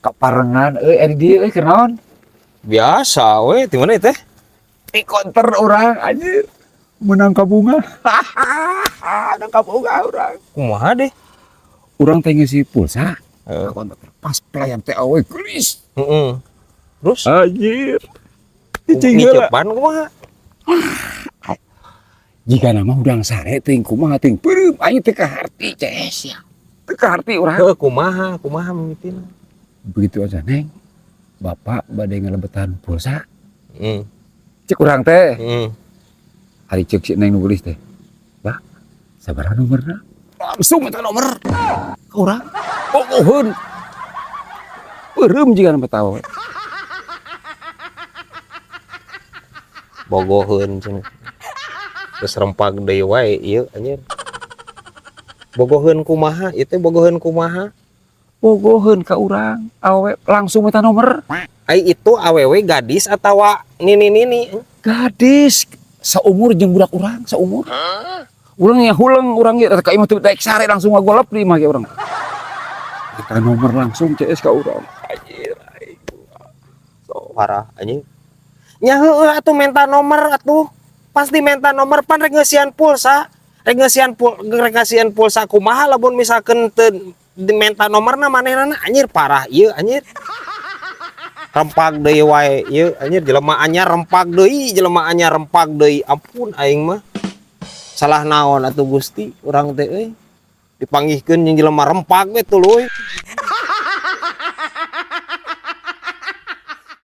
kaparengan ari dieu kenaon? Biasa we, di mana teh? Di konter orang anjir. Menang ka bunga. Menang ka bunga orang. Kumaha deh? Urang teh ngisi pulsa. Heeh. Pas pelayan teh awe gelis. Heeh. Terus Anjir. Cicing heula. ngicepan kumaha? Jika nama udang sare teuing kumaha teuing peureum aing teh kaharti ces ya. Teu kaharti urang. Heuh, kumaha mimitina. Begitu aja Neng. Bapak bade ngalebetan pulsa. Heeh. Cek urang teh. Heeh. Ari cek si Neng nulis teh. Bah, sabaraha nomerna? Langsung minta nomor. Ka urang. Pogoheun. Peureum jiga na betawa. Bogoheun cenah. Terus rempak deui wae ieu anjir. Bogoheun kumaha? Ieu teh bogoheun kumaha? Pogoheun ka urang. Awe langsung minta nomor. Ai itu awewe gadis atawa nini-nini? Gadis saumur jeung budak urang, saumur. Urang ya huleng urang ge ka imah teu daek sare langsung ngagolep di imah ge urang. Minta nomor langsung CS ka urang. Anjir aing. So, parah anjing. Nya heueuh atuh minta nomor atuh. Pasti minta nomor pan rek ngeusian pulsa. Rek ngeusian pulsa kumaha lamun misalkeun teu minta nomorna manehna anjir parah ieu anjir. Rempak deui wae ieu anjir jelema anyar rempak deui, jelema anyar rempak deui. Ampun aing mah. Salah naon atuh Gusti urang teh euy. Dipanggihkeun jeung jelema rempak we tuluy.